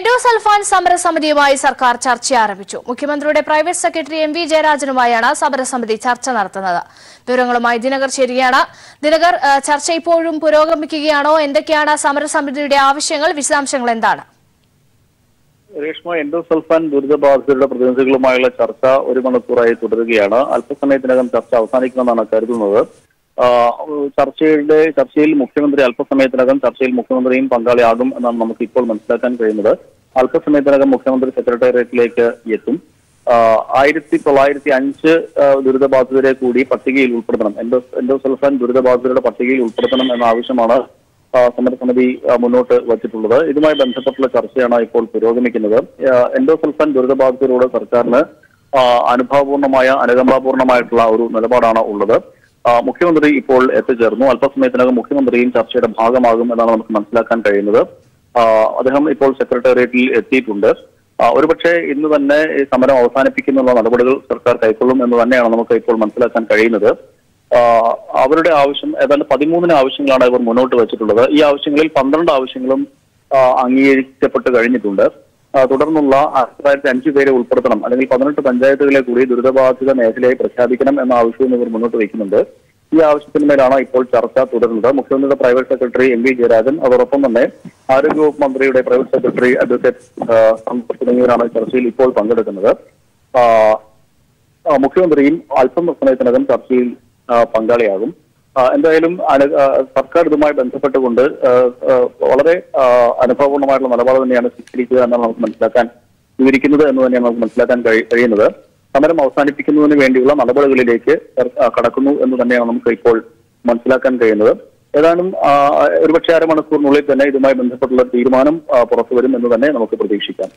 Endosulfan സമരസമിതിയുമായി സർക്കാർ ചർച്ച ആരംഭിച്ചു. മുഖ്യമന്ത്രിയുടെ പ്രൈവറ്റ് സെക്രട്ടറി എം വി ജയരാജനുമായാണ് സമരസമിതി ചർച്ച നടത്തുന്നത്. വിവരങ്ങളുമായി ദിനകർ ചേരുകയാണ്. ദിനകർ, ചർച്ച ഇപ്പോഴും പുരോഗമിക്കുകയാണോ? എന്തൊക്കെയാണ് സമരസമിതിയുടെ ആവശ്യങ്ങൾ? വിശദാംശങ്ങൾ എന്താണ്? രേഷ്മ, എൻഡോസൾഫാൻ ദുരിതബാധിതരുടെ പ്രതിനിധികളുമായുള്ള ചർച്ച 1 മണിക്കൂറായി തുടരുകയാണ്. അല്പസമയത്തിനകം ചർച്ച അവസാനിക്കുമെന്നാണ് കരുതുന്നത്. ചർച്ചയിൽ മുഖ്യമന്ത്രി അല്പസമയത്തിനകം മുഖ്യമന്ത്രിയും പങ്കാളിയാകും എന്നാണ് നമുക്ക് ഇപ്പോൾ മനസ്സിലാക്കാൻ കഴിയുന്നത്. അല്പസമയത്തിനകം മുഖ്യമന്ത്രി സെക്രട്ടേറിയറ്റിലേക്ക് എത്തും. 1905 ദുരിതബാധിതരെ കൂടി പട്ടികയിൽ ഉൾപ്പെടുത്തണം, എൻഡോസൾഫാൻ ദുരിതബാധിതരുടെ പട്ടികയിൽ ഉൾപ്പെടുത്തണം എന്ന ആവശ്യമാണ് സമരസമിതി മുന്നോട്ട് വച്ചിട്ടുള്ളത്. ഇതുമായി ബന്ധപ്പെട്ടുള്ള ചർച്ചയാണ് ഇപ്പോൾ പുരോഗമിക്കുന്നത്. എൻഡോസൾഫാൻ ദുരിതബാധിതരോട് സർക്കാരിന് അനുഭാവപൂർണമായ അനുകമ്പാപൂർണമായിട്ടുള്ള ഒരു നിലപാടാണ് ഉള്ളത്. മുഖ്യമന്ത്രി ഇപ്പോൾ എത്തിച്ചേർന്നു. അല്പസമയത്തിനകം മുഖ്യമന്ത്രിയും ചർച്ചയുടെ ഭാഗമാകും എന്നാണ് നമുക്ക് മനസ്സിലാക്കാൻ കഴിയുന്നത്. അദ്ദേഹം ഇപ്പോൾ സെക്രട്ടേറിയറ്റിൽ എത്തിയിട്ടുണ്ട്. ഒരുപക്ഷെ ഇന്ന് തന്നെ ഈ സമരം അവസാനിപ്പിക്കുന്നുള്ള നടപടികൾ സർക്കാർ കൈക്കൊള്ളും എന്ന് തന്നെയാണ് നമുക്ക് ഇപ്പോൾ മനസ്സിലാക്കാൻ കഴിയുന്നത്. അവരുടെ ആവശ്യം ഏതാണ്ട് 13 ആവശ്യങ്ങളാണ് ഇവർ മുന്നോട്ട് വെച്ചിട്ടുള്ളത്. ഈ ആവശ്യങ്ങളിൽ 12 ആവശ്യങ്ങളും അംഗീകരിക്കപ്പെട്ട് കഴിഞ്ഞിട്ടുണ്ട്. തുടർന്നുള്ള 1905 പേരെ ഉൾപ്പെടുത്തണം, അല്ലെങ്കിൽ 18 പഞ്ചായത്തുകളെ കൂടി ദുരിതബാധിത മേഖലയായി പ്രഖ്യാപിക്കണം എന്ന ആവശ്യവും ഇവർ മുന്നോട്ട് വയ്ക്കുന്നുണ്ട്. ഈ ആവശ്യത്തിന്മേലാണ് ഇപ്പോൾ ചർച്ച തുടരുന്നത്. മുഖ്യമന്ത്രിയുടെ private secretary M V Jayarajan, അതോടൊപ്പം തന്നെ ആരോഗ്യവകുപ്പ് മന്ത്രിയുടെ പ്രൈവറ്റ് സെക്രട്ടറി അഡ്വക്കേറ്റ് സന്തോഷ് തുടങ്ങിയവരാണ് ചർച്ചയിൽ ഇപ്പോൾ പങ്കെടുക്കുന്നത്. മുഖ്യമന്ത്രിയും അല്പസമയത്തിനകം ചർച്ചയിൽ പങ്കാളിയാകും. എന്തായാലും സർക്കാർ ഇതുമായി ബന്ധപ്പെട്ടുകൊണ്ട് വളരെ അനുഭവപൂർണമായിട്ടുള്ള നിലപാട് തന്നെയാണ് സ്വീകരിക്കുക എന്നാണ് നമുക്ക് സ്വീകരിക്കുന്നത് എന്ന് തന്നെയാണ് നമുക്ക് മനസ്സിലാക്കാൻ കഴിയുന്നത്. സമരം അവസാനിപ്പിക്കുന്നതിന് വേണ്ടിയുള്ള നടപടികളിലേക്ക് കടക്കുന്നു എന്ന് തന്നെയാണ് നമുക്ക് ഇപ്പോൾ മനസ്സിലാക്കാൻ കഴിയുന്നത്. ഏതാനും ഒരുപക്ഷെ അരമണിക്കൂറിനുള്ളിൽ തന്നെ ഇതുമായി ബന്ധപ്പെട്ടുള്ള തീരുമാനം പുറത്തുവരും എന്ന് തന്നെ നമുക്ക് പ്രതീക്ഷിക്കാം.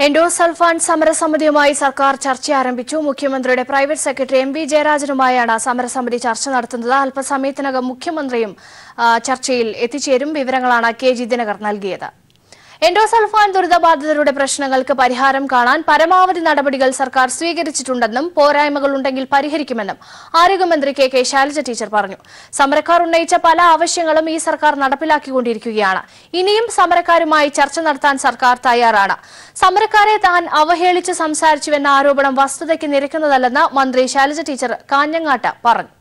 എൻഡോസൾഫാൻ സമരസമിതിയുമായി സർക്കാർ ചർച്ച ആരംഭിച്ചു. മുഖ്യമന്ത്രിയുടെ പ്രൈവറ്റ് സെക്രട്ടറി എം വി ജയരാജനുമായാണ് സമരസമിതി ചർച്ച നടത്തുന്നത്. അല്പസമയത്തിനകം മുഖ്യമന്ത്രിയും ചർച്ചയിൽ എത്തിച്ചേരും. വിവരങ്ങളാണ് കെ ജി ദിനകർ നൽകിയത്. എൻഡോസൾഫാൻ ദുരിതബാധിതരുടെ പ്രശ്നങ്ങൾക്ക് പരിഹാരം കാണാൻ പരമാവധി നടപടികൾ സർക്കാർ സ്വീകരിച്ചിട്ടുണ്ടെന്നും പോരായ്മകളുണ്ടെങ്കിൽ പരിഹരിക്കുമെന്നും ആരോഗ്യമന്ത്രി കെ ശൈലജ ടീച്ചർ പറഞ്ഞു. സമരക്കാർ ഉന്നയിച്ച പല ആവശ്യങ്ങളും ഈ സർക്കാർ നടപ്പിലാക്കിക്കൊണ്ടിരിക്കുകയാണ്. ഇനിയും സമരക്കാരുമായി ചർച്ച നടത്താൻ സർക്കാർ തയ്യാറാണ്. സമരക്കാരെ താൻ അവഹേളിച്ച് സംസാരിച്ചുവെന്ന ആരോപണം വസ്തുതയ്ക്ക് നിരക്കുന്നതല്ലെന്ന് മന്ത്രി ശൈലജ ടീച്ചർ കാഞ്ഞങ്ങാട്ട് പറഞ്ഞു.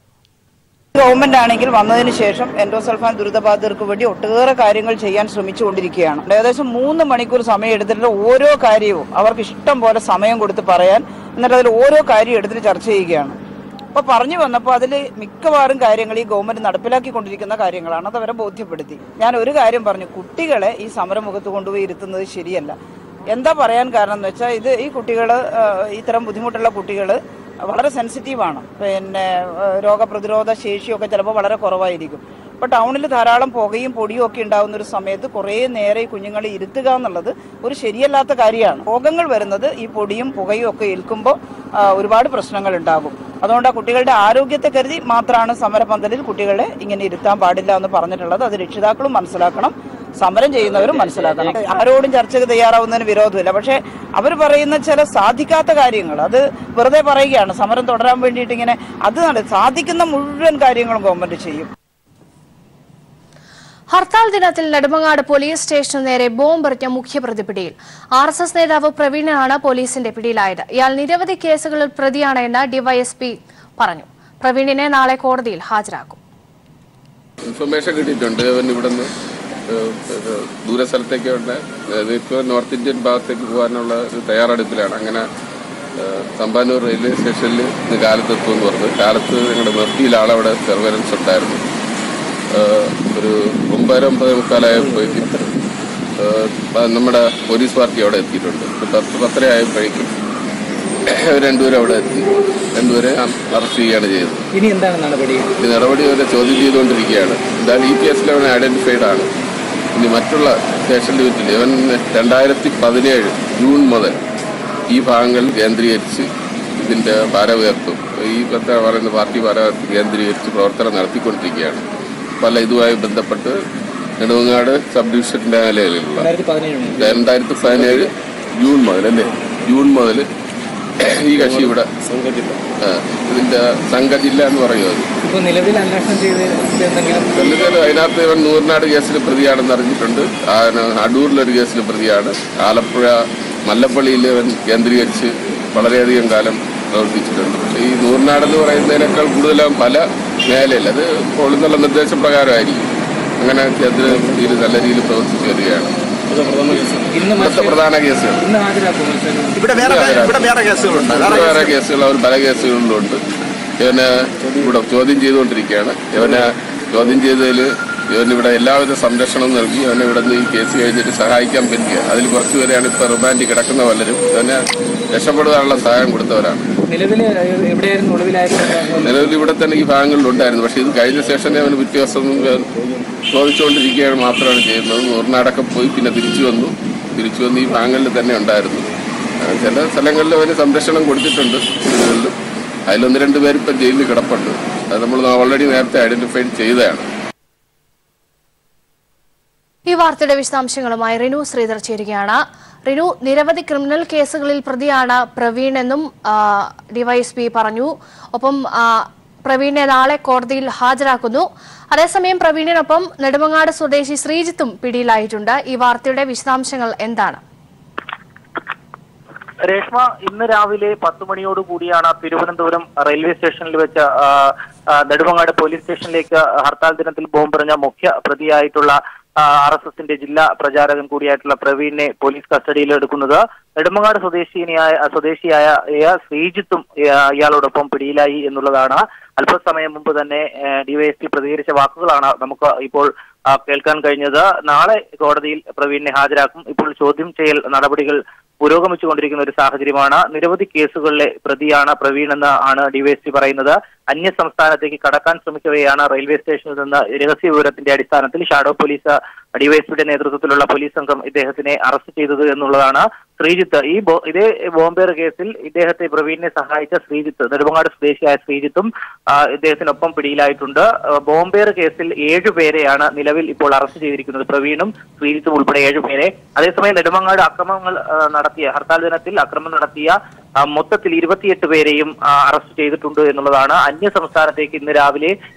ഗവൺമെന്റ് ആണെങ്കിൽ വന്നതിന് ശേഷം എൻഡോസൾഫാൻ ദുരിതബാധിതർക്ക് വേണ്ടി ഒട്ടേറെ കാര്യങ്ങൾ ചെയ്യാൻ ശ്രമിച്ചുകൊണ്ടിരിക്കുകയാണ്. ഏകദേശം 3 മണിക്കൂർ സമയം എടുത്തിട്ട് ഓരോ കാര്യവും അവർക്ക് ഇഷ്ടം പോലെ സമയം കൊടുത്ത് പറയാൻ, എന്നിട്ട് അതിൽ ഓരോ കാര്യം എടുത്തിട്ട് ചർച്ച ചെയ്യുകയാണ്. അപ്പോൾ പറഞ്ഞു വന്നപ്പോൾ അതിൽ മിക്കവാറും കാര്യങ്ങൾ ഈ ഗവൺമെന്റ് നടപ്പിലാക്കിക്കൊണ്ടിരിക്കുന്ന കാര്യങ്ങളാണ്. അത് അവരെ ബോധ്യപ്പെടുത്തി. ഞാൻ ഒരു കാര്യം പറഞ്ഞു, കുട്ടികളെ ഈ സമരമുഖത്ത് കൊണ്ടുപോയി ഇരുത്തുന്നത് ശരിയല്ല. എന്താ പറയാൻ കാരണം എന്ന് വെച്ചാൽ ഈ കുട്ടികൾ, ഇത്തരം ബുദ്ധിമുട്ടുള്ള കുട്ടികൾ വളരെ സെൻസിറ്റീവാണ്. പിന്നെ രോഗപ്രതിരോധ ശേഷിയൊക്കെ ചിലപ്പോൾ വളരെ കുറവായിരിക്കും. ഇപ്പോൾ ടൗണിൽ ധാരാളം പുകയും പൊടിയും ഒക്കെ ഉണ്ടാകുന്ന ഒരു സമയത്ത് കുറേ നേരെ ഈ കുഞ്ഞുങ്ങളെ ഇരുത്തുക എന്നുള്ളത് ഒരു ശരിയല്ലാത്ത കാര്യമാണ്. രോഗങ്ങൾ വരുന്നത് ഈ പൊടിയും പുകയും ഒക്കെ ഏൽക്കുമ്പോൾ ഒരുപാട് പ്രശ്നങ്ങൾ ഉണ്ടാകും. അതുകൊണ്ട് ആ കുട്ടികളുടെ ആരോഗ്യത്തെ കരുതി മാത്രമാണ് സമരപന്തലിൽ കുട്ടികളെ ഇങ്ങനെ ഇരുത്താൻ പാടില്ല എന്ന് പറഞ്ഞിട്ടുള്ളത്. അത് രക്ഷിതാക്കളും മനസ്സിലാക്കണം, സമരം ചെയ്യുന്നവരും മനസ്സിലാക്കണം. ആരോടും ചർച്ചയ്ക്ക് തയ്യാറാവുന്നതിന് വിരോധമില്ല. പക്ഷെ അവർ പറയുന്ന ചില സാധിക്കാത്ത കാര്യങ്ങൾ അത് വെറുതെ പറയുകയാണ്. സമരം തുടരാൻ വേണ്ടിയിട്ട് ഇങ്ങനെ സാധിക്കുന്ന മുഴുവൻ കാര്യങ്ങളും ഗവൺമെന്റ് ചെയ്യും. ഹർത്താൽ ദിനത്തിൽ നെടുമങ്ങാട് പോലീസ് സ്റ്റേഷന് നേരെ ബോംബെറിഞ്ഞ മുഖ്യപ്രതി പിടിയിൽ. RSS നേതാവ് പ്രവീണനാണ് പോലീസിന്റെ പിടിയിലായത്. ഇയാൾ നിരവധി കേസുകളിൽ പ്രതിയാണ് എന്ന് ഡിവൈഎസ്പി പറഞ്ഞു. പ്രവീണിനെ നാളെ കോടതിയിൽ ഹാജരാക്കും. ഇൻഫർമേഷൻ കിട്ടിയിട്ടുണ്ട്. ഇവിടുന്ന് ദൂരസ്ഥലത്തേക്കുണ്ട്, ഇപ്പോൾ നോർത്ത് ഇന്ത്യൻ ഭാഗത്തേക്ക് പോകാനുള്ള ഒരു തയ്യാറെടുപ്പിലാണ്. അങ്ങനെ തമ്പാനൂർ റെയിൽവേ സ്റ്റേഷനിൽ ഇന്ന് കാലത്ത് എത്തുമെന്ന് പറഞ്ഞു. കാലത്ത് ഞങ്ങളുടെ നിർത്തിയിൽ ആളവിടെ സർവൈലൻസ് ഉണ്ടായിരുന്നു. ഒരു 9:45 നമ്മുടെ പോലീസ് പാർട്ടി അവിടെ എത്തിയിട്ടുണ്ട്. 10:10 ആയപ്പോഴേക്കും രണ്ടുപേരും അവിടെ എത്തി. രണ്ടുപേരെ അറസ്റ്റ് ചെയ്യുകയാണ് ചെയ്തത്. ഇനി എന്താണ് നടപടി? ഈ നടപടി അവരെ ചോദ്യം ചെയ്തുകൊണ്ടിരിക്കുകയാണ്. എന്തായാലും ഈ കേസിൽ അവൻ ഐഡന്റിഫൈഡ് ആണ്. ഇനി മറ്റുള്ള സ്റ്റേഷൻ ലിമിറ്റിൽ ഇവൻ 2017 ജൂൺ മുതൽ ഈ ഭാഗങ്ങൾ കേന്ദ്രീകരിച്ച് ഇതിൻ്റെ ഭാര ഉയർത്തും, ഈ പറയുന്ന പാർട്ടി ഭാര കേന്ദ്രീകരിച്ച് പ്രവർത്തനം നടത്തിക്കൊണ്ടിരിക്കുകയാണ്. പല ഇതുമായി ബന്ധപ്പെട്ട് നെടുമങ്ങാട് സബ് ഡിവിഷൻ്റെ നിലയിലുള്ള 2017 ജൂൺ മുതൽ ഈ കക്ഷി ഇവിടെ ഇതിന്റെ സംഘജില്ല എന്ന് പറയുന്നത്. നിലവിൽ അന്വേഷണം ചെയ്ത് അതിനകത്ത് ഇവൻ നൂറിനാട് കേസിൽ പ്രതിയാണെന്ന് അറിഞ്ഞിട്ടുണ്ട്. അടൂരിലൊരു കേസിൽ പ്രതിയാണ്. ആലപ്പുഴ മല്ലപ്പള്ളിയിൽ ഇവൻ കേന്ദ്രീകരിച്ച് വളരെയധികം കാലം പ്രവർത്തിച്ചിട്ടുണ്ട്. പക്ഷേ ഈ നൂറിനാട് എന്ന് പറയുന്നതിനേക്കാൾ കൂടുതലും പല മേഖലയിൽ അത് പൊളുന്നുള്ള നിർദ്ദേശപ്രകാരമായിരിക്കും. അങ്ങനെ കേന്ദ്രത്തിൽ നല്ല രീതിയിൽ പ്രവർത്തിച്ചു വരികയാണ്. ഇന്നത്തെ പ്രധാന കേസുകൾ വേറെ കേസുകൾ അവർ പല കേസുകളിലുണ്ട്. ഇവനെ ഇവിടെ ചോദ്യം ചെയ്തുകൊണ്ടിരിക്കുകയാണ്. ഇവനെ ചോദ്യം ചെയ്തതിൽ ഇവനിവിടെ എല്ലാവിധ സംരക്ഷണവും നൽകി അവനെ ഇവിടെ നിന്ന് ഈ കേസ് കഴിഞ്ഞിട്ട് സഹായിക്കാൻ പറ്റുക. അതിൽ കുറച്ചുപേരെയാണ് ഇപ്പോൾ റിമാൻഡിൽ കിടക്കുന്ന പലരും ഇവനെ രക്ഷപ്പെടുവാനുള്ള സഹായം കൊടുത്തവരാണ്. നിലവിൽ ഇവിടെ തന്നെ ഈ ഭാഗങ്ങളിലുണ്ടായിരുന്നു. പക്ഷേ ഇത് കഴിഞ്ഞ ശേഷം അവന് വ്യത്യാസം ചോദിച്ചുകൊണ്ടിരിക്കുകയാണ് മാത്രമാണ് ചെയ്യുന്നത്. നൂറിനാടൊക്കെ പോയി പിന്നെ തിരിച്ചു വന്നു ഈ ഭാഗങ്ങളിൽ തന്നെ ഉണ്ടായിരുന്നു. ചില സ്ഥലങ്ങളിൽ അവന് സംരക്ഷണം കൊടുത്തിട്ടുണ്ട്. വീടുകളിലും അതിലൊന്ന് രണ്ട് പേര് ഇപ്പം ജയിലിൽ കിടപ്പുണ്ട്. അത് നമ്മൾ ഓൾറെഡി നേരത്തെ ഐഡന്റിഫൈ ചെയ്തതാണ്. ഈ വാർത്തയുടെ വിശദാംശങ്ങളുമായി റിനു ശ്രീധർ ചേരുകയാണ്. റിനു, നിരവധി ക്രിമിനൽ കേസുകളിൽ പ്രതിയാണ് പ്രവീൺ എന്നും ഡിവൈഎസ്പി പറഞ്ഞു. ഒപ്പം പ്രവീണിനെ നാളെ കോടതിയിൽ ഹാജരാക്കുന്നു. അതേസമയം പ്രവീണിനൊപ്പം നെടുമങ്ങാട് സ്വദേശി ശ്രീജിത്തും പിടിയിലായിട്ടുണ്ട്. ഈ വാർത്തയുടെ വിശദാംശങ്ങൾ എന്താണ്? രേഷ്മ, ഇന്ന് രാവിലെ 10 മണിയോടുകൂടിയാണ് തിരുവനന്തപുരം റെയിൽവേ സ്റ്റേഷനിൽ വെച്ച നെടുമങ്ങാട് പോലീസ് സ്റ്റേഷനിലേക്ക് ഹർത്താൽ ദിനത്തിൽ ബോംബെറിഞ്ഞ മുഖ്യ പ്രതിയായിട്ടുള്ള RSSന്റെ ജില്ലാ പ്രചാരകൻ കൂടിയായിട്ടുള്ള പ്രവീണിനെ പോലീസ് കസ്റ്റഡിയിൽ എടുക്കുന്നത്. നെടുമങ്ങാട് സ്വദേശിയായ ശ്രീജിത്തും ഇയാളോടൊപ്പം പിടിയിലായി എന്നുള്ളതാണ്. അല്പസമയം മുമ്പ് തന്നെ ഡിവൈഎസ്പി പ്രതികരിച്ച വാക്കുകളാണ് നമുക്ക് ഇപ്പോൾ കേൾക്കാൻ കഴിഞ്ഞത്. നാളെ കോടതിയിൽ പ്രവീണിനെ ഹാജരാക്കും. ഇപ്പോൾ ചോദ്യം ചെയ്യൽ നടപടികൾ പുരോഗമിച്ചുകൊണ്ടിരിക്കുന്ന ഒരു സാഹചര്യമാണ്. നിരവധി കേസുകളിലെ പ്രതിയാണ് പ്രവീൺ എന്ന് ആണ് ഡിവൈഎസ്പി പറയുന്നത്. അന്യ സംസ്ഥാനത്തേക്ക് കടക്കാൻ ശ്രമിക്കവെയാണ് റെയിൽവേ സ്റ്റേഷനിൽ നിന്ന് രഹസ്യ വിവരത്തിന്റെ അടിസ്ഥാനത്തിൽ ഷാഡോ പോലീസ് ഡിവൈഎസ്പിയുടെ നേതൃത്വത്തിലുള്ള പോലീസ് സംഘം ഇദ്ദേഹത്തിനെ അറസ്റ്റ് ചെയ്തത് എന്നുള്ളതാണ്. ശ്രീജിത്ത് ഇതേ ബോംബേർ കേസിൽ ഇദ്ദേഹത്തെ പ്രവീണിനെ സഹായിച്ച ശ്രീജിത്ത്, നെടുമങ്ങാട് സ്വദേശിയായ ശ്രീജിത്തും ഇദ്ദേഹത്തിനൊപ്പം പിടിയിലായിട്ടുണ്ട്. ബോംബേർ കേസിൽ 7 പേരെയാണ് നിലവിൽ ഇപ്പോൾ അറസ്റ്റ് ചെയ്തിരിക്കുന്നത്. പ്രവീണും ശ്രീജിത്തും ഉൾപ്പെടെ 7 പേരെ. അതേസമയം നെടുമങ്ങാട് ഹർത്താൽ ദിനത്തിൽ അക്രമം നടത്തിയ മൊത്തത്തിൽ 28 പേരെയും അറസ്റ്റ് ചെയ്തിട്ടുണ്ട് എന്നുള്ളതാണ്. അന്യ സംസ്ഥാനത്തേക്ക് ഇന്ന് രാവിലെ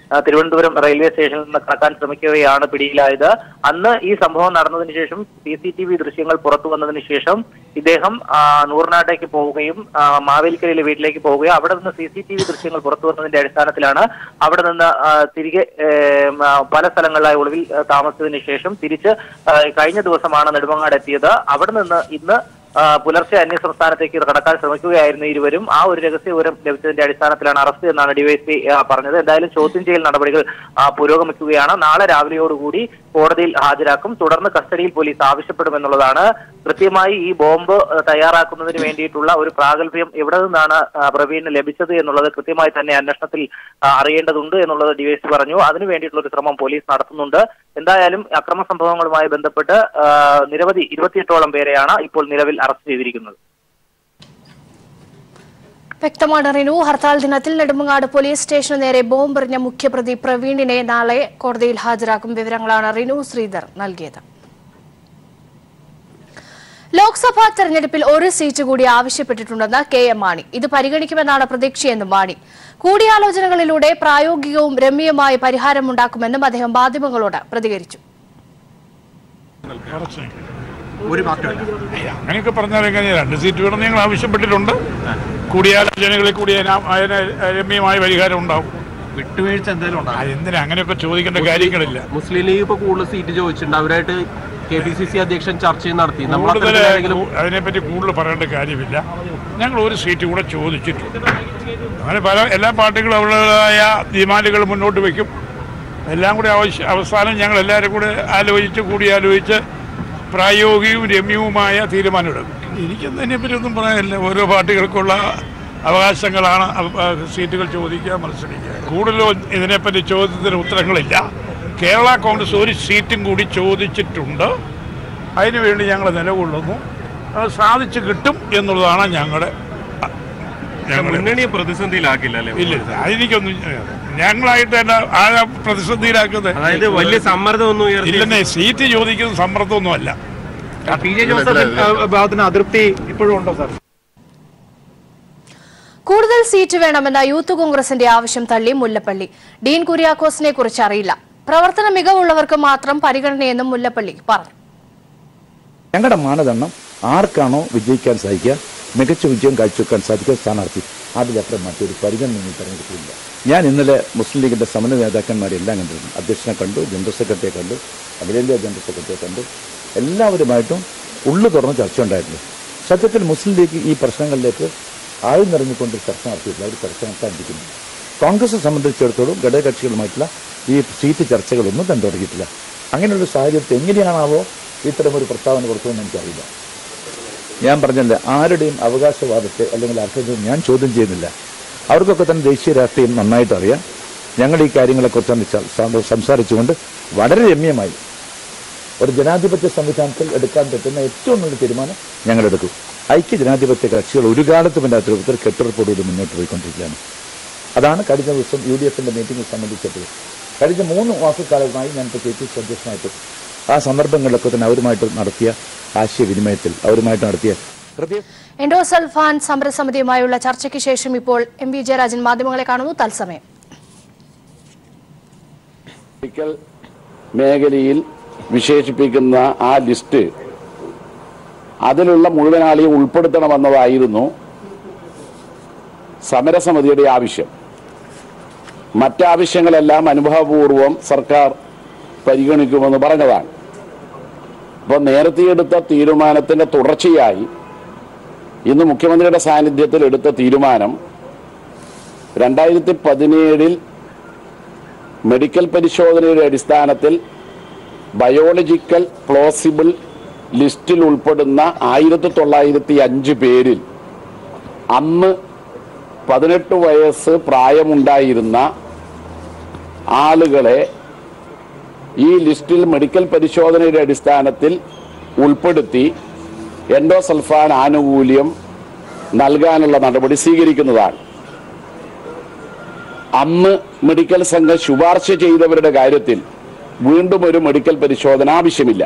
തിരുവനന്തപുരം റെയിൽവേ സ്റ്റേഷനിൽ നിന്ന് കടക്കാൻ ശ്രമിക്കുകയാണ് പിടിയിലായത്. അന്ന് ഈ സംഭവം നടന്നതിന് ശേഷം CCTV ദൃശ്യങ്ങൾ പുറത്തു വന്നതിന് ശേഷം ഇദ്ദേഹം നൂറിനാട്ടേക്ക് പോവുകയും മാവേലിക്കരയിലെ വീട്ടിലേക്ക് പോവുകയും അവിടെ നിന്ന് CCTV ദൃശ്യങ്ങൾ പുറത്തു വന്നതിന്റെ അടിസ്ഥാനത്തിലാണ് അവിടെ നിന്ന് തിരികെ പല സ്ഥലങ്ങളിലായി ഒളിവിൽ താമസിച്ചതിന് ശേഷം തിരിച്ച് കഴിഞ്ഞ ദിവസമാണ് നെടുമങ്ങാട് എത്തിയത്. അവിടെ നിന്ന് ഇന്ന് പുലർച്ചെ അന്യ സംസ്ഥാനത്തേക്ക് കടക്കാൻ ശ്രമിക്കുകയായിരുന്നു ഇരുവരും. ആ ഒരു രഹസ്യ വിവരം ലഭിച്ചതിന്റെ അടിസ്ഥാനത്തിലാണ് അറസ്റ്റ് എന്നാണ് ഡിവൈഎസ്പി പറഞ്ഞത്. എന്തായാലും ചോദ്യം ചെയ്യൽ നടപടികൾ പുരോഗമിക്കുകയാണ്. നാളെ രാവിലെയോടുകൂടി കോടതിയിൽ ഹാജരാക്കും. തുടർന്ന് കസ്റ്റഡിയിൽ പോലീസ് ആവശ്യപ്പെടുമെന്നുള്ളതാണ്. കൃത്യമായി ഈ ബോംബ് തയ്യാറാക്കുന്നതിന് വേണ്ടിയിട്ടുള്ള ഒരു പ്രാഗൽഭ്യം എവിടെ നിന്നാണ് പ്രവീണിന് ലഭിച്ചത് എന്നുള്ളത് കൃത്യമായി തന്നെ അന്വേഷണത്തിൽ അറിയേണ്ടതുണ്ട് എന്നുള്ളത് ഡിവൈഎസ്പി പറഞ്ഞു. അതിനു വേണ്ടിയിട്ടുള്ള ഒരു ശ്രമം പോലീസ് നടത്തുന്നുണ്ട്. എന്തായാലും അക്രമ സംഭവങ്ങളുമായി ബന്ധപ്പെട്ട് നിരവധി 28ഓളം പേരെയാണ് ഇപ്പോൾ നിലവിൽ അറസ്റ്റ് ചെയ്തിരിക്കുന്നത്. വ്യക്തമാണ് റിനു. ഹർത്താൽ ദിനത്തിൽ നെടുമങ്ങാട് പോലീസ് സ്റ്റേഷനു നേരെ ബോംബെറിഞ്ഞ മുഖ്യപ്രതി പ്രവീണിനെ നാളെ കോടതിയിൽ ഹാജരാക്കും. വിവരങ്ങളാണ് റിനു ശ്രീധർ നൽകിയത്. ലോക്സഭാ തെരഞ്ഞെടുപ്പിൽ 1 സീറ്റ് കൂടി ആവശ്യപ്പെട്ടിട്ടുണ്ടെന്ന് KM മാണി. ഇത് പരിഗണിക്കുമെന്നാണ് പ്രതീക്ഷയെന്നും മാണി. കൂടിയാലോചനകളിലൂടെ പ്രായോഗികവും രമ്യമായ പരിഹാരമുണ്ടാക്കുമെന്നും അദ്ദേഹം മാധ്യമങ്ങളോട് പ്രതികരിച്ചു. അങ്ങനെയൊക്കെ പറഞ്ഞാൽ എങ്ങനെയാണ്? 2 സീറ്റ് വേണം ഞങ്ങൾ ആവശ്യപ്പെട്ടിട്ടുണ്ട്. കൂടിയാലോചനകളിൽ കൂടി രമ്യമായ പരിഹാരം ഉണ്ടാവും. വിട്ടുവീഴ്ച എന്തായാലും ഉണ്ടാവും. എന്തിനാ അങ്ങനെയൊക്കെ ചോദിക്കേണ്ട കാര്യങ്ങളില്ല. മുസ്ലിം ലീഗ് ഇപ്പൊ കൂടുതൽ സീറ്റ് ചോദിച്ചിട്ടുണ്ട്. അവരായിട്ട് KPCC അധ്യക്ഷൻ ചർച്ചയും നടത്തി. അതിനെപ്പറ്റി കൂടുതൽ പറയേണ്ട കാര്യമില്ല. ഞങ്ങൾ 1 സീറ്റ് കൂടെ ചോദിച്ചിട്ടുണ്ട്. അങ്ങനെ എല്ലാ പാർട്ടികളും അവരുടേതായ ഡിമാൻഡുകൾ മുന്നോട്ട് വയ്ക്കും. എല്ലാം കൂടി അവസാനം ഞങ്ങൾ എല്ലാവരും കൂടെ കൂടിയാലോചിച്ച് പ്രായോഗികവും രമ്യവുമായ തീരുമാനമെടുക്കും. എനിക്കതിനെപ്പറ്റി ഒന്നും പറയാനില്ല. ഓരോ പാർട്ടികൾക്കുള്ള അവകാശങ്ങളാണ് സീറ്റുകൾ ചോദിക്കുക, മത്സരിക്കുക. കൂടുതലും ഇതിനെപ്പറ്റി ചോദ്യത്തിന് ഉത്തരങ്ങളില്ല. കേരള കോൺഗ്രസ് 1 സീറ്റും കൂടി ചോദിച്ചിട്ടുണ്ട്. അതിനുവേണ്ടി ഞങ്ങൾ നിലകൊള്ളുന്നു. അത് സാധിച്ചു കിട്ടും എന്നുള്ളതാണ് ഞങ്ങളുടെ മുന്നണിയെ പ്രതിസന്ധിയിലാക്കില്ല. ഇല്ല, അതെനിക്കൊന്നും ഞങ്ങളായിട്ടല്ല ആരാ പ്രതിസന്ധിയിലാക്കുന്നത്. അതായത് വലിയ സമ്മർദ്ദമൊന്നും ഇല്ലെന്നേ. സീറ്റ് ചോദിക്കുന്ന സമ്മർദ്ദമൊന്നും അല്ല. PJ ജോസഫ് ഭാഗത്തിന് അതൃപ്തി ഇപ്പോഴും ഉണ്ടോ സാർ? കൂടുതൽ സീറ്റ് വേണമെന്ന യൂത്ത് കോൺഗ്രസിന്റെ ആവശ്യം തള്ളി മുല്ലപ്പള്ളി. ഡീൻ കുര്യാക്കോസിനെ കുറിച്ച് അറിയില്ല. പ്രവർത്തന മികവുള്ളവർക്ക് മാത്രം പരിഗണനയെന്നും മുല്ലപ്പള്ളി പറഞ്ഞു. ഞങ്ങളുടെ മാനദണ്ഡം ആർക്കാണോ വിജയിക്കാൻ സാധിക്കുക, മികച്ച വിജയം കാഴ്ചവെക്കാൻ സാധിക്കുക സ്ഥാനാർത്ഥി, അതിലപ്പുറം മറ്റൊരു പരിഗണന തെരഞ്ഞെടുക്കില്ല. ഞാൻ ഇന്നലെ മുസ്ലിം ലീഗിന്റെ സമന്വയ നേതാക്കന്മാരെല്ലാം കണ്ടിരുന്നു. അധ്യക്ഷനെ കണ്ടു, ജനറൽ സെക്രട്ടറിയെ കണ്ടു, അഖിലേന്ത്യാ ജനറൽ സെക്രട്ടറിയെ കണ്ടു. എല്ലാവരുമായിട്ടും ഉള്ളു തുറന്ന് ചർച്ച ഉണ്ടായിരുന്നു. സത്യത്തിൽ മുസ്ലിം ലീഗ് ഈ പ്രശ്നങ്ങളിലേക്ക് ആഴ്ന്നിറങ്ങിക്കൊണ്ട് ചർച്ച നടത്തിയിട്ടില്ല. അവർ ചർച്ച നടത്താനിരിക്കുന്നു. കോൺഗ്രസ് സംബന്ധിച്ചിടത്തോളം ഘടകകക്ഷികളുമായിട്ടുള്ള ഈ സീറ്റ് ചർച്ചകളൊന്നും തന്നെ തുടങ്ങിയിട്ടില്ല. അങ്ങനെയുള്ള സാഹചര്യത്തിൽ എങ്ങനെയാണാവോ ഇത്തരമൊരു പ്രസ്താവന കൊടുക്കുമെന്ന് എനിക്കറിയില്ല. ഞാൻ പറഞ്ഞില്ല, ആരുടെയും അവകാശവാദത്തെ അല്ലെങ്കിൽ അർത്ഥത്തെ ഞാൻ ചോദ്യം ചെയ്യുന്നില്ല. അവർക്കൊക്കെ തന്നെ ദേശീയ രാഷ്ട്രീയം നന്നായിട്ട് അറിയാം. ഞങ്ങൾ ഈ കാര്യങ്ങളെക്കുറിച്ച് സംസാരിച്ചുകൊണ്ട് വളരെ രമ്യമായി ഒരു ജനാധിപത്യ സംവിധാനത്തിൽ എടുക്കാൻ പറ്റുന്ന ഏറ്റവും നല്ല തീരുമാനം ഞങ്ങളെടുക്കും. ഐക്യ ജനാധിപത്യ കക്ഷികൾ ഒരു കാലത്തും എൻ്റെ നേതൃത്വത്തിൽ കെട്ടുറപ്പോടുകൂടി മുന്നോട്ട് പോയിക്കൊണ്ടിരിക്കുകയാണ്. അതാണ് കഴിഞ്ഞ ദിവസം UDFന്റെ മീറ്റിംഗിൽ സംബന്ധിച്ചപ്പോൾ കഴിഞ്ഞ 3 മാസക്കാലമായി ഞാൻ ഇപ്പോൾ KPCC അധ്യക്ഷനായിട്ട് ആ സന്ദർഭങ്ങളിലൊക്കെ തന്നെ അവരുമായിട്ട് നടത്തിയ ആശയവിനിമയത്തിൽ അവരുമായിട്ട് നടത്തിയ എൻഡോസൾഫാൻ സമരസമിതിയുമായുള്ള ചർച്ചയ്ക്ക് ശേഷം ഇപ്പോൾ MV ജയരാജൻ മാധ്യമങ്ങളെ കാണുന്നു. തത്സമയം മെഡിക്കൽ മേഖലയിൽ വിശേഷിപ്പിക്കുന്ന ആ ലിസ്റ്റ് അതിലുള്ള മുഴുവൻ ആളെയും ഉൾപ്പെടുത്തണമെന്നതായിരുന്നു സമരസമിതിയുടെ ആവശ്യം. മറ്റാവശ്യങ്ങളെല്ലാം അനുഭാവപൂർവം സർക്കാർ പരിഗണിക്കുമെന്ന് പറഞ്ഞതാണ്. അപ്പോൾ നേരത്തെ എടുത്ത തീരുമാനത്തിന്റെ തുടർച്ചയായി ഇന്ന് മുഖ്യമന്ത്രിയുടെ സാന്നിധ്യത്തിൽ എടുത്ത തീരുമാനം 2017 മെഡിക്കൽ പരിശോധനയുടെ അടിസ്ഥാനത്തിൽ ബയോളജിക്കൽ പ്ലോസിബിൾ ലിസ്റ്റിൽ ഉൾപ്പെടുന്ന 1905 പേരിൽ അന്ന് 18 വയസ്സ് പ്രായമുണ്ടായിരുന്ന ആളുകളെ ഈ ലിസ്റ്റിൽ മെഡിക്കൽ പരിശോധനയുടെ അടിസ്ഥാനത്തിൽ ഉൾപ്പെടുത്തി എൻഡോസൾഫാൻ ആനുകൂല്യം നൽകാനുള്ള നടപടി സ്വീകരിക്കുന്നതാണ്. അന്ന് മെഡിക്കൽ സംഘം ശുപാർശ ചെയ്തവരുടെ കാര്യത്തിൽ വീണ്ടും ഒരു മെഡിക്കൽ പരിശോധന ആവശ്യമില്ല.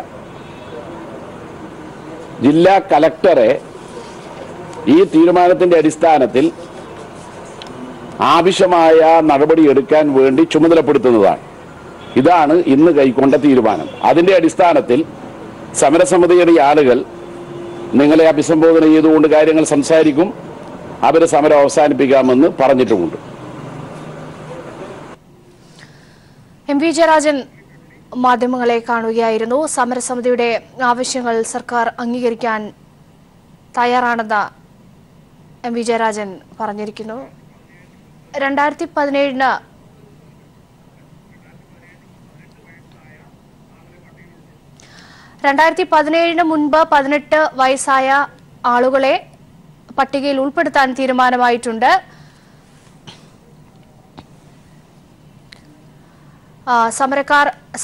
ജില്ലാ കലക്ടറെ ഈ തീരുമാനത്തിന്റെ അടിസ്ഥാനത്തിൽ ആവശ്യമായ നടപടി എടുക്കാൻ വേണ്ടി ചുമതലപ്പെടുത്തുന്നതാണ്. ഇതാണ് ഇന്ന് കൈക്കൊണ്ട തീരുമാനം. അതിന്റെ അടിസ്ഥാനത്തിൽ സമരസമിതിയുടെ ആളുകൾ നിങ്ങളെ അഭിസംബോധന ചെയ്തുകൊണ്ട് കാര്യങ്ങൾ സംസാരിക്കും. അവർ സമരം അവസാനിപ്പിക്കാമെന്ന് പറഞ്ഞിട്ടുമുണ്ട്. MV ജയരാജൻ മാധ്യമങ്ങളെ കാണുകയായിരുന്നു. സമരസമിതിയുടെ ആവശ്യങ്ങൾ സർക്കാർ അംഗീകരിക്കാൻ തയ്യാറാണെന്ന് MV ജയരാജൻ പറഞ്ഞിരിക്കുന്നു. 2017 മുൻപ് 18 വയസ്സായ ആളുകളെ പട്ടികയിൽ ഉൾപ്പെടുത്താൻ തീരുമാനമായിട്ടുണ്ട്.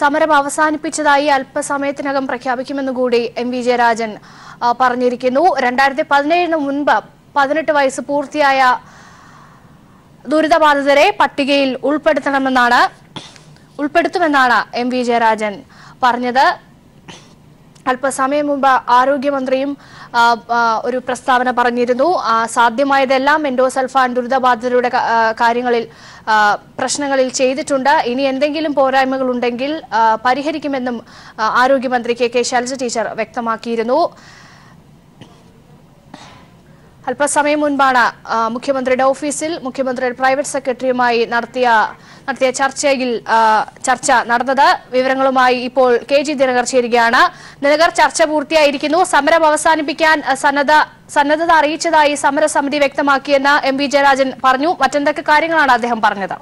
സമരം അവസാനിപ്പിച്ചതായി അല്പസമയത്തിനകം പ്രഖ്യാപിക്കുമെന്നുകൂടി MV ജയരാജൻ പറഞ്ഞിരിക്കുന്നു. 2017 മുൻപ് 18 വയസ്സ് പൂർത്തിയായ ദുരിതബാധിതരെ പട്ടികയിൽ ഉൾപ്പെടുത്തുമെന്നാണ് MV ജയരാജൻ പറഞ്ഞത്. അല്പസമയം മുമ്പ് ആരോഗ്യമന്ത്രിയും ഒരു പ്രസ്താവന പറഞ്ഞിരുന്നു. സാധ്യമായതെല്ലാം എൻഡോസൾഫാൻ ദുരിതബാധിതരുടെ കാര്യങ്ങളിൽ പ്രശ്നങ്ങളിൽ ചെയ്തിട്ടുണ്ട്. ഇനി എന്തെങ്കിലും പോരായ്മകൾ ഉണ്ടെങ്കിൽ പരിഹരിക്കുമെന്നും ആരോഗ്യമന്ത്രി KK ശൈലജ ടീച്ചർ വ്യക്തമാക്കിയിരുന്നു. അല്പസമയം മുൻപാണ് മുഖ്യമന്ത്രിയുടെ ഓഫീസിൽ മുഖ്യമന്ത്രിയുടെ പ്രൈവറ്റ് സെക്രട്ടറിയുമായി നടത്തിയ ചർച്ച നടന്നത്. വിവരങ്ങളുമായി ഇപ്പോൾ KG ദിനകർ ചേരുകയാണ്. ദിനകർ, ചർച്ച പൂർത്തിയായിരിക്കുന്നു. സമരം അവസാനിപ്പിക്കാൻ സന്നദ്ധത അറിയിച്ചതായി സമരസമിതി വ്യക്തമാക്കിയെന്ന് MV ജയരാജൻ പറഞ്ഞു. മറ്റെന്തൊക്കെ കാര്യങ്ങളാണ് അദ്ദേഹം പറഞ്ഞത്?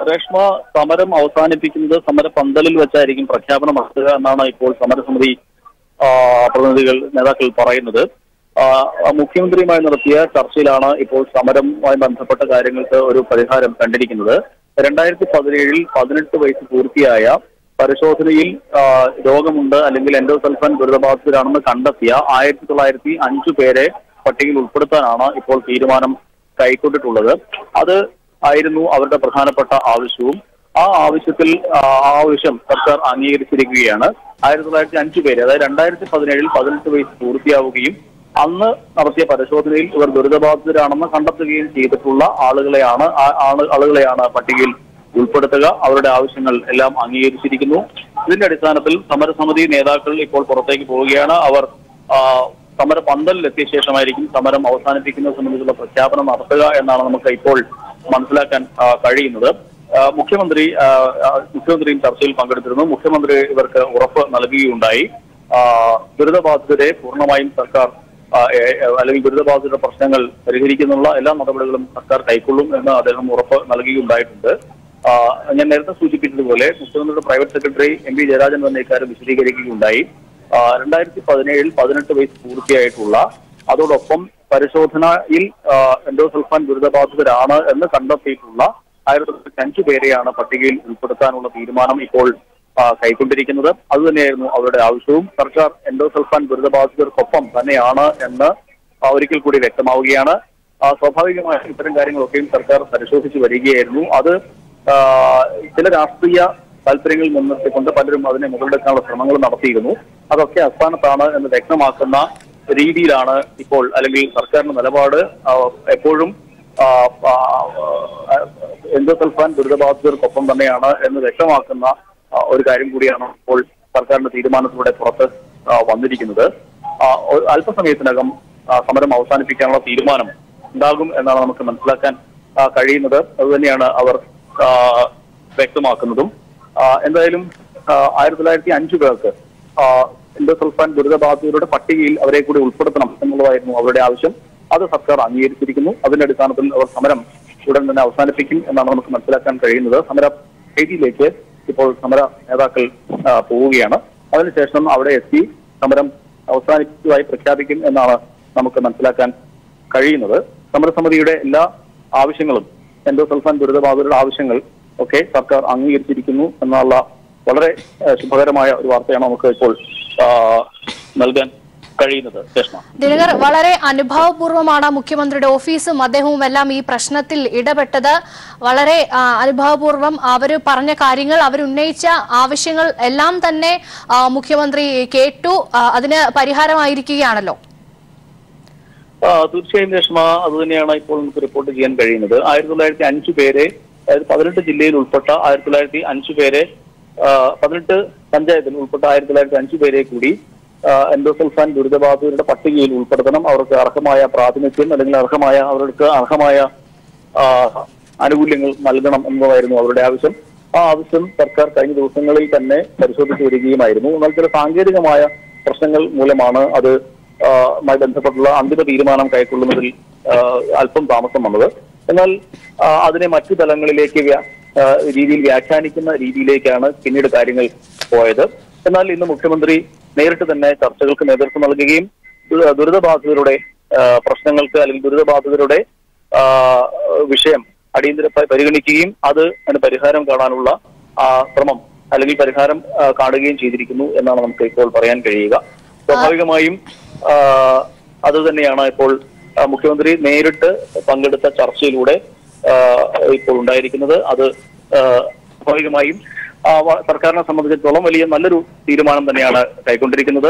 രേഷ്മ, സമരം അവസാനിപ്പിക്കുന്നത് സമരപന്തലിൽ വെച്ചായിരിക്കും പ്രഖ്യാപനം നടത്തുക എന്നാണ് ഇപ്പോൾ സമരസമിതി നേതാക്കൾ പറയുന്നത്. മുഖ്യമന്ത്രിയുമായി നടത്തിയ ചർച്ചയിലാണ് ഇപ്പോൾ സമരവുമായി ബന്ധപ്പെട്ട കാര്യങ്ങൾക്ക് ഒരു പരിഹാരം കണ്ടിരിക്കുന്നത്. 2017 18 വയസ്സ് പൂർത്തിയായ പരിശോധനയിൽ രോഗമുണ്ട് അല്ലെങ്കിൽ എൻഡോസൾഫാൻ ദുരിതബാധിതരാണെന്ന് കണ്ടെത്തിയ 1905 പേരെ പട്ടികയിൽ ഉൾപ്പെടുത്താനാണ് ഇപ്പോൾ തീരുമാനം കൈക്കൊണ്ടിട്ടുള്ളത്. അത് ആയിരുന്നു അവരുടെ പ്രധാനപ്പെട്ട ആവശ്യവും. ആ ആവശ്യം സർക്കാർ അംഗീകരിച്ചിരിക്കുകയാണ്. 1905 പേര്, അതായത് 2017 18 വയസ്സ് പൂർത്തിയാവുകയും അന്ന് നടത്തിയ പരിശോധനയിൽ ഇവർ ദുരിതബാധിതരാണെന്ന് കണ്ടെത്തുകയും ചെയ്തിട്ടുള്ള ആളുകളെയാണ് പട്ടികയിൽ ഉൾപ്പെടുത്തുക. അവരുടെ ആവശ്യങ്ങൾ എല്ലാം അംഗീകരിച്ചിരിക്കുന്നു. ഇതിന്റെ അടിസ്ഥാനത്തിൽ സമരസമിതി നേതാക്കൾ ഇപ്പോൾ പുറത്തേക്ക് പോവുകയാണ്. അവർ സമര പന്തലിലെത്തിയ ശേഷമായിരിക്കും സമരം അവസാനിപ്പിക്കുന്നത് സംബന്ധിച്ചുള്ള പ്രഖ്യാപനം നടത്തുക എന്നാണ് നമുക്ക് ഇപ്പോൾ മനസ്സിലാക്കാൻ കഴിയുന്നത്. മുഖ്യമന്ത്രിയും ചർച്ചയിൽ പങ്കെടുത്തിരുന്നു. മുഖ്യമന്ത്രി ഇവർക്ക് ഉറപ്പ് നൽകുകയുണ്ടായി. ദുരിതബാധിതരെ പൂർണ്ണമായും സർക്കാർ അല്ലെങ്കിൽ ദുരിതബാധിതരുടെ പ്രശ്നങ്ങൾ പരിഹരിക്കുന്നുള്ള എല്ലാ നടപടികളും സർക്കാർ കൈക്കൊള്ളും എന്ന് അദ്ദേഹം ഉറപ്പ് നൽകുകയുണ്ടായിട്ടുണ്ട്. ഞാൻ നേരത്തെ സൂചിപ്പിച്ചതുപോലെ മുഖ്യമന്ത്രിയുടെ പ്രൈവറ്റ് സെക്രട്ടറി MP ജയരാജൻ തന്നെ ഇക്കാര്യം വിശദീകരിക്കുകയുണ്ടായി. 2017 18 വയസ്സ് പൂർത്തിയായിട്ടുള്ള അതോടൊപ്പം പരിശോധനയിൽ എൻഡോസൾഫാൻ ദുരിതബാധിതരാണ് എന്ന് കണ്ടെത്തിയിട്ടുള്ള 1005 പേരെയാണ് പട്ടികയിൽ ഉൾപ്പെടുത്താനുള്ള തീരുമാനം ഇപ്പോൾ കൈക്കൊണ്ടിരിക്കുന്നത്. അതുതന്നെയായിരുന്നു അവരുടെ ആവശ്യവും. സർക്കാർ എൻഡോസൾഫാൻ ദുരിതബാധിതർക്കൊപ്പം തന്നെയാണ് എന്ന് ഒരിക്കൽ കൂടി വ്യക്തമാവുകയാണ്. സ്വാഭാവികമായും ഇത്തരം കാര്യങ്ങളൊക്കെയും സർക്കാർ പരിശോധിച്ചു വരികയായിരുന്നു. അത് ചില രാഷ്ട്രീയ താല്പര്യങ്ങളിൽ മുൻനിർത്തിക്കൊണ്ട് പലരും അതിനെ മുതലെടുക്കാനുള്ള ശ്രമങ്ങൾ നടത്തിയിരുന്നു. അതൊക്കെ അസ്ഥാനത്താണ് എന്ന് വ്യക്തമാക്കുന്ന രീതിയിലാണ് ഇപ്പോൾ, അല്ലെങ്കിൽ സർക്കാരിന്റെ നിലപാട് എപ്പോഴും എൻഡോസൾഫാൻ ദുരിതബാധിതർക്കൊപ്പം തന്നെയാണ് എന്ന് വ്യക്തമാക്കുന്ന ഒരു കാര്യം കൂടിയാണ് ഇപ്പോൾ സർക്കാരിന്റെ തീരുമാനത്തിലൂടെ പുറത്ത് വന്നിരിക്കുന്നത്. അല്പസമയത്തിനകം സമരം അവസാനിപ്പിക്കാനുള്ള തീരുമാനം ഉണ്ടാകും എന്നാണ് നമുക്ക് മനസ്സിലാക്കാൻ കഴിയുന്നത്. അതുതന്നെയാണ് അവർ വ്യക്തമാക്കുന്നതും. എന്തായാലും 1905 പേർക്ക് എൻഡോസൾഫാൻ ദുരിതബാധിതരുടെ പട്ടികയിൽ അവരെ കൂടി ഉൾപ്പെടുത്തണം എന്നുള്ളതായിരുന്നു അവരുടെ ആവശ്യം. അത് സർക്കാർ അംഗീകരിച്ചിരിക്കുന്നു. അതിന്റെ അടിസ്ഥാനത്തിൽ അവർ സമരം ഉടൻ തന്നെ അവസാനിപ്പിക്കും എന്നാണ് നമുക്ക് മനസ്സിലാക്കാൻ കഴിയുന്നത്. സമര വേദിയിലേക്ക് ഇപ്പോൾ സമര നേതാക്കൾ പോവുകയാണ്. അതിനുശേഷം അവിടെ എത്തി സമരം അവസാനിച്ചതായി പ്രഖ്യാപിക്കും എന്നാണ് നമുക്ക് മനസ്സിലാക്കാൻ കഴിയുന്നത്. സമരസമിതിയുടെ എല്ലാ ആവശ്യങ്ങളും, എൻഡോസൾഫാൻ ദുരിതബാധിതരുടെ ആവശ്യങ്ങൾ ഒക്കെ സർക്കാർ അംഗീകരിച്ചിരിക്കുന്നു എന്നുള്ള വളരെ ശുഭകരമായ ഒരു വാർത്തയാണ് നമുക്ക് ഇപ്പോൾ നൽകാൻ കഴിയുന്നത്. ദിനകർ, വളരെ അനുഭാവപൂർവ്വമാണ് മുഖ്യമന്ത്രിയുടെ ഓഫീസും അദ്ദേഹവും എല്ലാം ഈ പ്രശ്നത്തിൽ ഇടപെട്ടത്. വളരെ അനുഭാവപൂർവ്വം അവർ പറഞ്ഞ കാര്യങ്ങൾ, അവരുന്നയിച്ച ആവശ്യങ്ങൾ എല്ലാം തന്നെ മുഖ്യമന്ത്രി കേട്ടു. അതിന് പരിഹാരമായിരിക്കുകയാണല്ലോ. തീർച്ചയായും രേഷ്മ, അതുതന്നെയാണ് ഇപ്പോൾ നമുക്ക് റിപ്പോർട്ട് ചെയ്യാൻ കഴിയുന്നത്. 1905 പേരെ, അതായത് 18 ജില്ലയിൽ ഉൾപ്പെട്ട 1905 പേരെ, 18 പഞ്ചായത്തിൽ ഉൾപ്പെട്ട 1905 പേരെ കൂടി എൻഡോസൾഫാൻ ദുരിതബാധിതരുടെ പട്ടികയിൽ ഉൾപ്പെടുത്തണം. അവർക്ക് അർഹമായ പ്രാതിനിധ്യം അല്ലെങ്കിൽ അവർക്ക് അർഹമായ ആനുകൂല്യങ്ങൾ നൽകണം എന്നതായിരുന്നു അവരുടെ ആവശ്യം. ആ ആവശ്യം സർക്കാർ കഴിഞ്ഞ ദിവസങ്ങളിൽ തന്നെ പരിശോധിച്ചു വരികയുമായിരുന്നു. എന്നാൽ ചില സാങ്കേതികമായ പ്രശ്നങ്ങൾ മൂലമാണ് അതുമായി ബന്ധപ്പെട്ടുള്ള അന്തിമ തീരുമാനം കൈക്കൊള്ളുന്നതിൽ അല്പം താമസം വന്നത്. എന്നാൽ അതിനെ മറ്റു തലങ്ങളിലേക്ക് രീതിയിൽ വ്യാഖ്യാനിക്കുന്ന രീതിയിലേക്കാണ് പിന്നീട് കാര്യങ്ങൾ പോയത്. എന്നാൽ ഇന്ന് മുഖ്യമന്ത്രി നേരിട്ട് തന്നെ ചർച്ചകൾക്ക് നേതൃത്വം നൽകുകയും ദുരിതബാധിതരുടെ പ്രശ്നങ്ങൾക്ക് അല്ലെങ്കിൽ ദുരിതബാധിതരുടെ വിഷയം അടിയന്തരമായി പരിഗണിക്കുകയും അതിന് പരിഹാരം കാണാനുള്ള ശ്രമം അല്ലെങ്കിൽ പരിഹാരം കാണുകയും ചെയ്തിരിക്കുന്നു എന്നാണ് നമുക്ക് ഇപ്പോൾ പറയാൻ കഴിയുക. സ്വാഭാവികമായും അത് തന്നെയാണ് ഇപ്പോൾ മുഖ്യമന്ത്രി നേരിട്ട് പങ്കെടുത്ത ചർച്ചയിലൂടെ ഇപ്പോൾ ഉണ്ടായിരിക്കുന്നത്. അത് സ്വാഭാവികമായും സർക്കാരിനെ സംബന്ധിച്ചിടത്തോളം നല്ലൊരു തീരുമാനം തന്നെയാണ് കൈക്കൊണ്ടിരിക്കുന്നത്.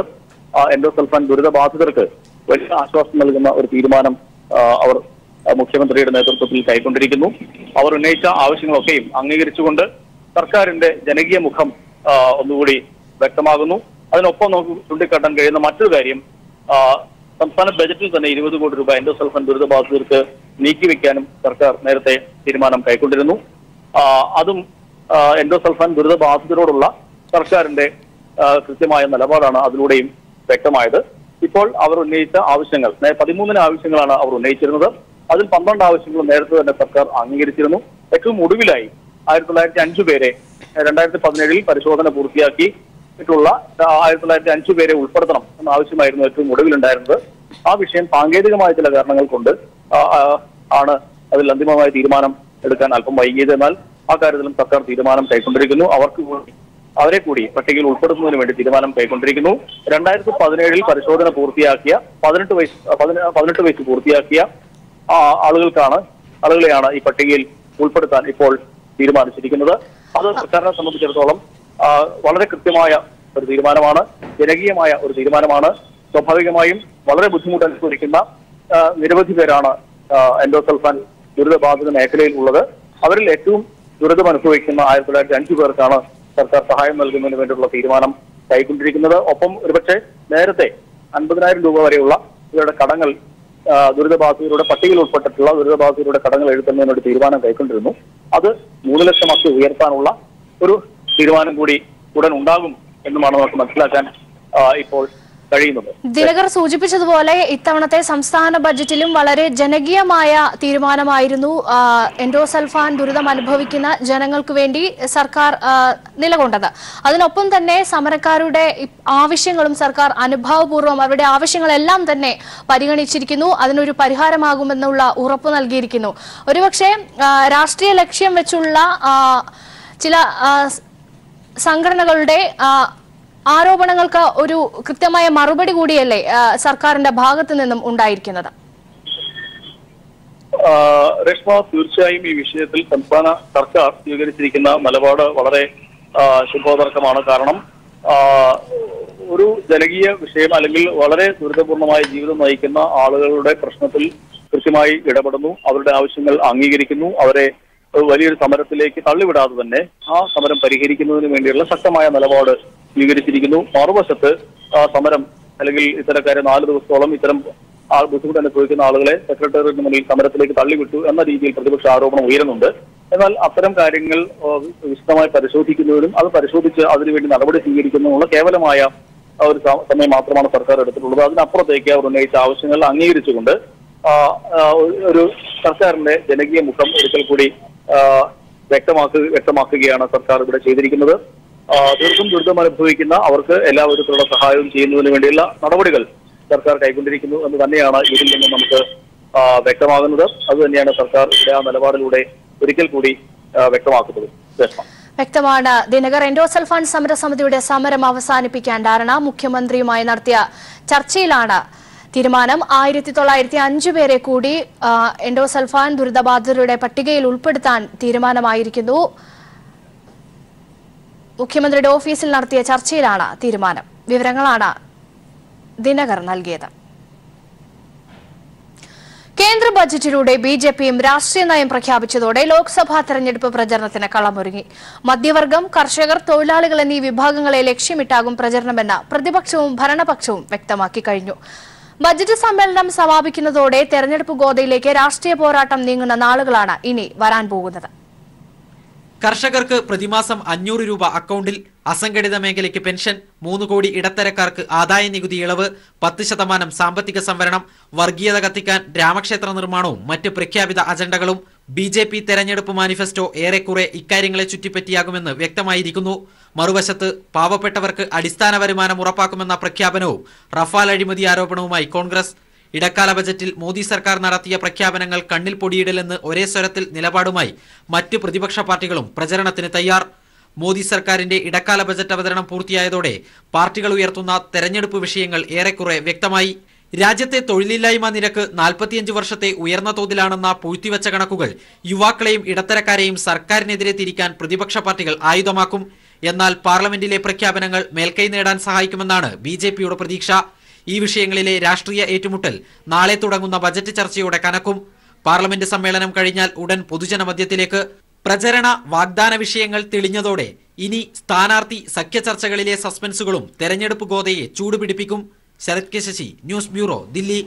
എൻഡോസൾഫാൻ ദുരിതബാധിതർക്ക് വലിയ ആശ്വാസം നൽകുന്ന ഒരു തീരുമാനം അവർ മുഖ്യമന്ത്രിയുടെ നേതൃത്വത്തിൽ കൈക്കൊണ്ടിരിക്കുന്നു. അവർ ഉന്നയിച്ച ആവശ്യങ്ങളൊക്കെയും അംഗീകരിച്ചുകൊണ്ട് സർക്കാരിന്റെ ജനകീയ മുഖം ഒന്നുകൂടി വ്യക്തമാകുന്നു. അതിനൊപ്പം നമുക്ക് ചൂണ്ടിക്കാട്ടാൻ കഴിയുന്ന മറ്റൊരു കാര്യം, സംസ്ഥാന ബജറ്റിൽ തന്നെ 20 കോടി രൂപ എൻഡോസൾഫാൻ ദുരിതബാധിതർക്ക് നീക്കിവെക്കാനും സർക്കാർ നേരത്തെ തീരുമാനം കൈക്കൊണ്ടിരുന്നു. അതും എൻഡോസൾഫാൻ ദുരിതബാധിതരോടുള്ള സർക്കാരിന്റെ കൃത്യമായ നിലപാടാണ് അതിലൂടെയും വ്യക്തമായത്. ഇപ്പോൾ അവർ ഉന്നയിച്ച ആവശ്യങ്ങൾ 13 ആവശ്യങ്ങളാണ് അവർ ഉന്നയിച്ചിരുന്നത്. അതിൽ 12 ആവശ്യങ്ങൾ നേരത്തെ തന്നെ സർക്കാർ അംഗീകരിച്ചിരുന്നു. ഏറ്റവും ഒടുവിലായി 1905 പേരെ 2017 പരിശോധന പൂർത്തിയാക്കിയിട്ടുള്ള 1905 പേരെ ഉൾപ്പെടുത്തണം എന്ന ആവശ്യമായിരുന്നു ഏറ്റവും ഒടുവിലുണ്ടായിരുന്നത്. ആ വിഷയം സാങ്കേതികമായ ചില കാരണങ്ങൾ കൊണ്ട് ആണ് അതിൽ അന്തിമമായ തീരുമാനം എടുക്കാൻ അല്പം വൈകിയത്. എന്നാൽ ആ കാര്യത്തിലും സർക്കാർ തീരുമാനം കൈക്കൊണ്ടിരിക്കുന്നു. അവരെ കൂടി പട്ടികയിൽ ഉൾപ്പെടുത്തുന്നതിന് വേണ്ടി തീരുമാനം കൈക്കൊണ്ടിരിക്കുന്നു. 2017 പരിശോധന പൂർത്തിയാക്കിയ 18 വയസ്സ് പൂർത്തിയാക്കിയ ആളുകളെയാണ് ഈ പട്ടികയിൽ ഉൾപ്പെടുത്താൻ ഇപ്പോൾ തീരുമാനിച്ചിരിക്കുന്നത്. അത് സർക്കാരിനെ സംബന്ധിച്ചിടത്തോളം വളരെ കൃത്യമായ ഒരു തീരുമാനമാണ്, ജനകീയമായ ഒരു തീരുമാനമാണ്. സ്വാഭാവികമായും വളരെ ബുദ്ധിമുട്ട് അനുഭവിക്കുന്ന നിരവധി പേരാണ് എൻഡോസൾഫാൻ ദുരിതബാധിത മേഖലയിൽ ഉള്ളത്. അവരിൽ ഏറ്റവും ദുരിതം അനുഭവിക്കുന്ന 1905 പേർക്കാണ് സർക്കാർ സഹായം നൽകുന്നതിന് വേണ്ടിയുള്ള തീരുമാനം കൈക്കൊണ്ടിരിക്കുന്നത്. ഒപ്പം ഒരുപക്ഷെ നേരത്തെ 50,000 രൂപ വരെയുള്ള ഇവരുടെ കടങ്ങൾ ദുരിതബാധിതരുടെ പട്ടികയിൽ ഉൾപ്പെട്ടിട്ടുള്ള ദുരിതബാധിതരുടെ കടങ്ങൾ എഴുതുന്നതിനൊരു തീരുമാനം കൈക്കൊണ്ടിരുന്നു. അത് 3 ലക്ഷമാക്കി ഉയർത്താനുള്ള ഒരു തീരുമാനം കൂടി ഉടൻ ഉണ്ടാകും എന്നുമാണ് നമുക്ക് മനസ്സിലാക്കാൻ ഇപ്പോൾ കഴിയുന്നത്. ദിനകർ സൂചിപ്പിച്ചതുപോലെ ഇത്തവണത്തെ സംസ്ഥാന ബജറ്റിലും വളരെ ജനകീയമായ തീരുമാനമായിരുന്നു എൻഡോസൾഫാൻ ദുരിതം അനുഭവിക്കുന്ന ജനങ്ങൾക്ക് വേണ്ടി സർക്കാർ നിലകൊണ്ടത്. അതിനൊപ്പം തന്നെ സമരക്കാരുടെ ആവശ്യങ്ങളും സർക്കാർ അനുഭാവപൂർവ്വം അവരുടെ ആവശ്യങ്ങളെല്ലാം തന്നെ പരിഗണിച്ചിരിക്കുന്നു. അതിനൊരു പരിഹാരമാകുമെന്നുള്ള ഉറപ്പ് നൽകിയിരിക്കുന്നു. ഒരുപക്ഷെ രാഷ്ട്രീയ ലക്ഷ്യം വെച്ചുള്ള ചില സംഘടനകളുടെ ആരോപണങ്ങൾക്ക് ഒരു കൃത്യമായ മറുപടി കൂടിയല്ലേ സർക്കാരിന്റെ ഭാഗത്തു നിന്നും ഉണ്ടായിരിക്കുന്നത്? രേഷ്മ, തീർച്ചയായും ഈ വിഷയത്തിൽ സംസ്ഥാന സർക്കാർ സ്വീകരിച്ചിരിക്കുന്ന നിലപാട് വളരെ ശുഭോദർക്കമാണ്. കാരണം ഒരു ജനകീയ വിഷയം അല്ലെങ്കിൽ വളരെ ദുരിതപൂർണമായ ജീവിതം നയിക്കുന്ന ആളുകളുടെ പ്രശ്നത്തിൽ കൃത്യമായി ഇടപെടുന്നു, അവരുടെ ആവശ്യങ്ങൾ അംഗീകരിക്കുന്നു, അവരെ വലിയൊരു സമരത്തിലേക്ക് തള്ളിവിടാതെ തന്നെ ആ സമരം പരിഹരിക്കുന്നതിന് വേണ്ടിയുള്ള ശക്തമായ നിലപാട് സ്വീകരിച്ചിരിക്കുന്നു. മറുവശത്ത് സമരം അല്ലെങ്കിൽ ഇത്തരക്കാരെ 4 ദിവസത്തോളം ഇത്തരം ബുദ്ധിമുട്ട് അനുഭവിക്കുന്ന ആളുകളെ സെക്രട്ടേറിയറ്റിന് മുന്നിൽ സമരത്തിലേക്ക് തള്ളിവിട്ടു എന്ന രീതിയിൽ പ്രതിപക്ഷ ആരോപണം ഉയരുന്നുണ്ട്. എന്നാൽ അത്തരം കാര്യങ്ങൾ വിശദമായി പരിശോധിക്കുന്നതിനും അത് പരിശോധിച്ച് അതിനുവേണ്ടി നടപടി സ്വീകരിക്കുന്നതിനുള്ള കേവലമായ ഒരു സമയം മാത്രമാണ് സർക്കാർ എടുത്തിട്ടുള്ളത്. അതിനപ്പുറത്തേക്ക് അവർ ഉന്നയിച്ച ആവശ്യങ്ങൾ അംഗീകരിച്ചുകൊണ്ട് ഒരു സർക്കാരിന്റെ ജനകീയ മുഖം ഒരിക്കൽ കൂടി വ്യക്തമാക്കുകയാണ് സർക്കാർ ഇവിടെ ചെയ്തിരിക്കുന്നത്. തീർത്തും ദുരിതം അനുഭവിക്കുന്ന അവർക്ക് എല്ലാവിധത്തിലുള്ള സഹായവും ചെയ്യുന്നതിന് വേണ്ടിയുള്ള നടപടികൾ സർക്കാർ കൈക്കൊണ്ടിരിക്കുന്നു എന്ന് തന്നെയാണ് ഇതിൽ നിന്ന് നമുക്ക് വ്യക്തമാകുന്നത്. അത് തന്നെയാണ് സർക്കാർ ആ നിലപാടിലൂടെ ഒരിക്കൽ കൂടി വ്യക്തമാക്കുന്നത്. വ്യക്തമാണ് ദിനകർ. എൻഡോസൾഫാൻ സമരസമിതിയുടെ സമരം അവസാനിപ്പിക്കാൻ ധാരണ. മുഖ്യമന്ത്രിയുമായി നടത്തിയ ചർച്ചയിലാണ് തീരുമാനം. 1905 പേരെ കൂടി എൻഡോസൾഫാൻ ദുരിതബാധിതരുടെ പട്ടികയിൽ ഉൾപ്പെടുത്താൻ തീരുമാനമായിരിക്കുന്നു. മുഖ്യമന്ത്രിയുടെ ഓഫീസിൽ നടത്തിയ ചർച്ചയിലാണ് തീരുമാനം. വിവരങ്ങളാണ് ദിനകർ നൽകിയത്. കേന്ദ്ര ബജറ്റിലൂടെ ബിജെപിയും രാഷ്ട്രീയ നയം പ്രഖ്യാപിച്ചതോടെ ലോക്സഭാ തെരഞ്ഞെടുപ്പ് പ്രചരണത്തിന് കളമൊരുങ്ങി. മധ്യവർഗം, കർഷകർ, തൊഴിലാളികൾ എന്നീ വിഭാഗങ്ങളെ ലക്ഷ്യമിട്ടാകും പ്രചരണമെന്ന് പ്രതിപക്ഷവും ഭരണപക്ഷവും വ്യക്തമാക്കി കഴിഞ്ഞു. ബജറ്റ് സമ്മേളനം സമാപിക്കുന്നതോടെ തെരഞ്ഞെടുപ്പ് ഗോതയിലേക്ക് രാഷ്ട്രീയ പോരാട്ടം നീങ്ങുന്ന നാളുകളാണ് ഇനി വരാൻ പോകുന്നത്. കർഷകർക്ക് പ്രതിമാസം 500 രൂപ അക്കൗണ്ടിൽ, അസംഘടിത മേഖലയ്ക്ക് പെൻഷൻ, 3 കോടി ഇടത്തരക്കാർക്ക് ആദായ നികുതി ഇളവ്, 10% സാമ്പത്തിക സംവരണം, വർഗീയത കത്തിക്കാൻ രാമക്ഷേത്ര നിർമ്മാണവും മറ്റ് പ്രഖ്യാപിത അജണ്ടകളും ബിജെപി തെരഞ്ഞെടുപ്പ് മാനിഫെസ്റ്റോ ഏറെക്കുറെ ഇക്കാര്യങ്ങളെ ചുറ്റിപ്പറ്റിയാകുമെന്ന് വ്യക്തമായിരിക്കുന്നു. മറുവശത്ത് പാവപ്പെട്ടവർക്ക് അടിസ്ഥാന വരുമാനം ഉറപ്പാക്കുമെന്ന പ്രഖ്യാപനവും റഫാൽ അഴിമതി ആരോപണവുമായി കോൺഗ്രസ്. ഇടക്കാല ബജറ്റിൽ മോദി സർക്കാർ നടത്തിയ പ്രഖ്യാപനങ്ങൾ കണ്ണിൽ പൊടിയിടലെന്ന് ഒരേ സ്വരത്തിൽ നിലപാടുമായി മറ്റ് പ്രതിപക്ഷ പാർട്ടികളും പ്രചരണത്തിന് തയ്യാർ. മോദി സർക്കാരിന്റെ ഇടക്കാല ബജറ്റ് അവതരണം പൂർത്തിയായതോടെ പാർട്ടികൾ ഉയർത്തുന്ന തെരഞ്ഞെടുപ്പ് വിഷയങ്ങൾ ഏറെക്കുറെ വ്യക്തമായി. രാജ്യത്തെ തൊഴിലില്ലായ്മ നിരക്ക് 45 വർഷത്തെ ഉയർന്ന തോതിലാണെന്ന പൂഴ്ത്തിവെച്ച കണക്കുകൾ യുവാക്കളെയും ഇടത്തരക്കാരെയും സർക്കാരിനെതിരെ തിരിക്കാൻ പ്രതിപക്ഷ പാർട്ടികൾ ആയുധമാക്കും. എന്നാൽ പാർലമെന്റിലെ പ്രഖ്യാപനങ്ങൾ മേൽക്കൈ നേടാൻ സഹായിക്കുമെന്നാണ് ബിജെപിയുടെ പ്രതീക്ഷ. ഈ വിഷയങ്ങളിലെ രാഷ്ട്രീയ ഏറ്റുമുട്ടൽ നാളെ തുടങ്ങുന്ന ബജറ്റ് ചർച്ചയോടെ കനക്കും. പാർലമെന്റ് സമ്മേളനം കഴിഞ്ഞാൽ ഉടൻ പൊതുജനമധ്യത്തിലേക്ക്. പ്രചരണ വാഗ്ദാന വിഷയങ്ങൾ തെളിഞ്ഞതോടെ ഇനി സ്ഥാനാർത്ഥി സഖ്യ ചർച്ചകളിലെ സസ്പെൻസുകളും തെരഞ്ഞെടുപ്പ് ഗോതയെ ചൂടുപിടിപ്പിക്കും. Sarath K Sasi, news bureau, Delhi.